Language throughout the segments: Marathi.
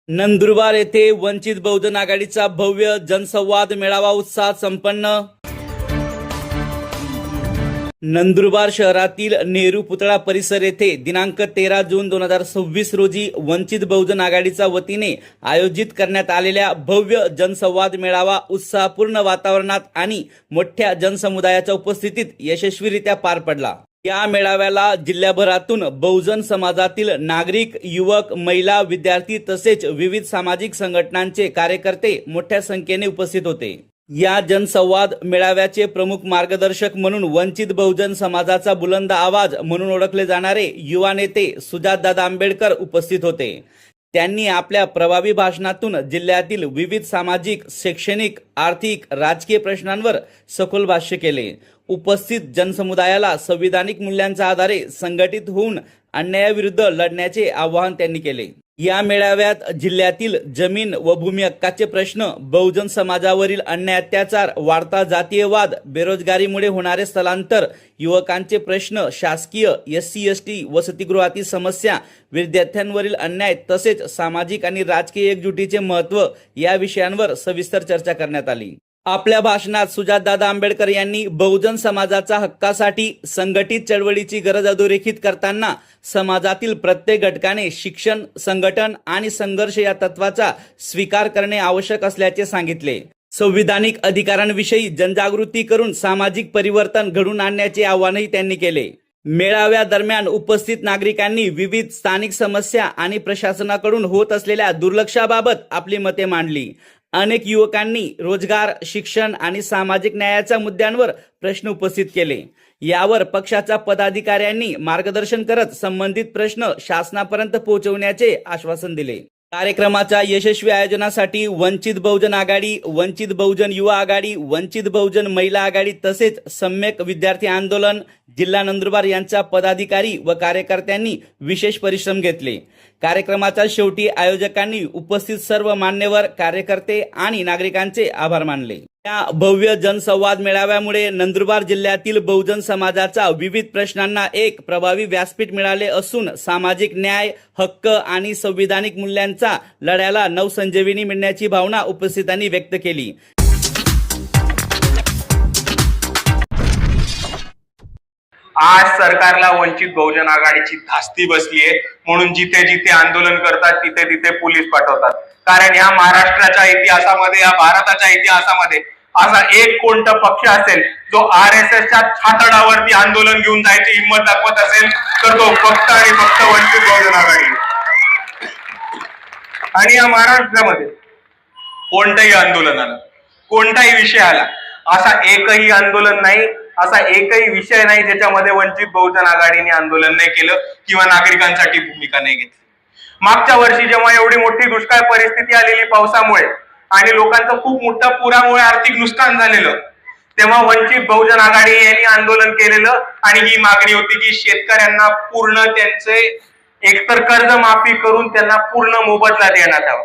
नंदुरबार येथे वंचित बहुजन आघाडीचा भव्य जनसंवाद मेळावा उत्साहात संपन्न। नंदुरबार शहरातील नेहरू पुतळा परिसर येथे दिनांक 13 जून 2026 रोजी वंचित बहुजन आघाडीच्या वतीने आयोजित करण्यात आलेल्या भव्य जनसंवाद मेळावा उत्साहपूर्ण वातावरणात आणि मोठ्या जनसमुदायाच्या उपस्थितीत यशस्वीरित्या पार पडला। या मेळाव्याला जिल्ह्याभरातून बहुजन समाजातील नागरिक, युवक, महिला, विद्यार्थी तसेच विविध सामाजिक संघटनांचे कार्यकर्ते मोठ्या संख्येने उपस्थित होते। या जनसंवाद मेळाव्याचे प्रमुख मार्गदर्शक म्हणून वंचित बहुजन समाजाचा बुलंद आवाज म्हणून ओळखले जाणारे युवा नेते सुजातदादा आंबेडकर उपस्थित होते। त्यांनी आपल्या प्रभावी भाषणातून जिल्ह्यातील विविध सामाजिक, शैक्षणिक, आर्थिक, राजकीय प्रश्नांवर सखोल भाष्य केले। उपस्थित जनसमुदायाला संविधानिक मूल्यांच्या आधारे संघटित होऊन अन्यायाविरुद्ध लढण्याचे आवाहन त्यांनी केले। या मेळाव्यात जिल्ह्यातील जमीन व भूमी हक्काचे प्रश्न, बहुजन समाजावरील अन्याय अत्याचार, वाढता जातीयवाद, बेरोजगारीमुळे होणारे स्थलांतर, युवकांचे प्रश्न, शासकीय SC ST वसतिगृहातील समस्या, विद्यार्थ्यांवरील अन्याय तसेच सामाजिक आणि राजकीय एकजुटीचे महत्त्व या विषयांवर सविस्तर चर्चा करण्यात आली। आपल्या भाषणात सुजातदादा आंबेडकर यांनी बहुजन समाजाच्या हक्कासाठी संघटित चळवळीची गरज अधोरेखित करताना समाजातील प्रत्येक घटकाने शिक्षण, संघटन आणि संघर्ष या तत्वाचा स्वीकार करणे आवश्यक असल्याचे सांगितले। संविधानिक अधिकारांविषयी जनजागृती करून सामाजिक परिवर्तन घडवून आणण्याचे आवाहनही त्यांनी केले। मेळाव्यादरम्यान उपस्थित नागरिकांनी विविध स्थानिक समस्या आणि प्रशासनाकडून होत असलेल्या दुर्लक्षाबाबत आपली मते मांडली। अनेक युवकांनी रोजगार, शिक्षण आणि सामाजिक न्यायाच्या मुद्द्यांवर प्रश्न उपस्थित केले। यावर पक्षाच्या पदाधिकाऱ्यांनी मार्गदर्शन करत संबंधित प्रश्न शासनापर्यंत पोहोचवण्याचे आश्वासन दिले। कार्यक्रमाच्या यशस्वी आयोजनासाठी वंचित बहुजन आघाडी, वंचित बहुजन युवा आघाडी, वंचित बहुजन महिला आघाडी तसेच सम्यक विद्यार्थी आंदोलन जिल्हा नंदुरबार यांच्या पदाधिकारी व कार्यकर्त्यांनी विशेष परिश्रम घेतले। कार्यक्रमाच्या शेवटी आयोजकांनी उपस्थित सर्व मान्यवर, कार्यकर्ते आणि नागरिकांचे आभार मानले। या भव्य जनसंवाद मेळाव्यामुळे नंदुरबार जिल्ह्यातील बहुजन समाजाच्या विविध प्रश्नांना एक प्रभावी व्यासपीठ मिळाले असून सामाजिक न्याय, हक्क आणि संविधानिक मूल्यांचा लढ्याला नवसंजीवनी मिळण्याची भावना उपस्थितांनी व्यक्त केली। आज सरकारला वंचित बहुजन आघाडीची धास्ती बसलीये, म्हणून जिथे जिथे आंदोलन करतात तिथे तिथे पोलीस पाठवतात। कारण या महाराष्ट्राच्या इतिहासामध्ये, या भारताच्या इतिहासामध्ये असा एक कोणता पक्ष असेल जो RSSच्या छातडावरती आंदोलन घेऊन जायची हिंमत दाखवत असेल तर तो फक्त आणि फक्त वंचित बहुजन आघाडी। आणि या महाराष्ट्रामध्ये कोणताही आंदोलन आलं, कोणताही विषय आला, असा एकही आंदोलन नाही, असा एकही विषय नाही ज्याच्यामध्ये वंचित बहुजन आघाडीने आंदोलन नाही केलं किंवा नागरिकांसाठी भूमिका नाही घेतली। मागच्या वर्षी जेव्हा एवढी मोठी दुष्काळ परिस्थिती आलेली पावसामुळे आणि लोकांचं खूप मोठ्या पुरामुळे आर्थिक नुकसान झालेलं, तेव्हा वंचित बहुजन आघाडी यांनी आंदोलन केलेलं आणि ही मागणी होती की शेतकऱ्यांना पूर्ण त्यांचे एकतर कर्ज माफी करून त्यांना पूर्ण मोबदला देण्यात यावा।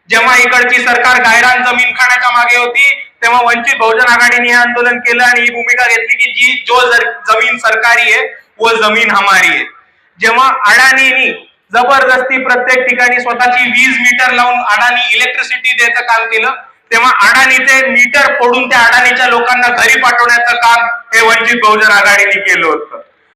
जेव्हा इकडची सरकार गायरान जमीन खाण्याच्या मागे होती तेव्हा वंचित बहुजन आघाडीने हे आंदोलन केलं आणि ही भूमिका घेतली की जो जमीन सरकारी है वो जमीन हमारी है। जेव्हा अडाणींनी जबरदस्ती प्रत्येक ठिकाणी स्वतःची वीज मीटर लावून अडाणी इलेक्ट्रिसिटी द्यायचं काम केलं, तेव्हा अडाणीचे मीटर फोडून त्या अडाणीच्या लोकांना घरी पाठवण्याचं काम हे वंचित बहुजन आघाडीने केलं होतं।